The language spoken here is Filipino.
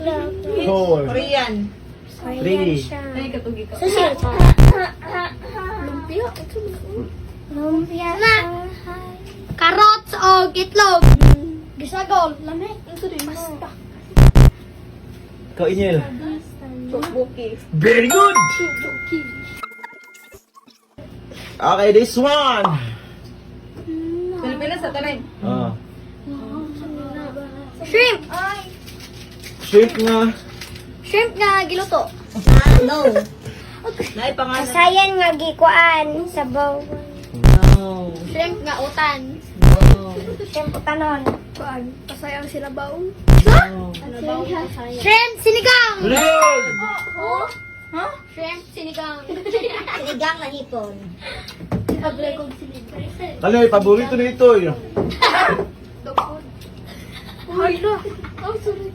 4, Korean. 3, Ay, katugi ka. Sushi. Lumpia. Lumpia. Carrots o itlog. Gisagol. Lami. Pasta. ikaw Inyel. Chokboki. Very good! Okay, this one. Pilipinas sa tanay. Ah, Shrimp. shrimp nga. Shrimp nga giluto. No. Naipangalan. Asayan nga gikuan sa baw. No. Shrimp nga utan. No. Shrimp utanon. Kuan, pasayang sila baw. No. Shrimp sinigang. Very good! Huh? Shrimp sinigang. Sinigang na hipon. Ablay kong sinigang. Ano yung paborito nito yun? Dogfood. Ay, no. Oh, sorry.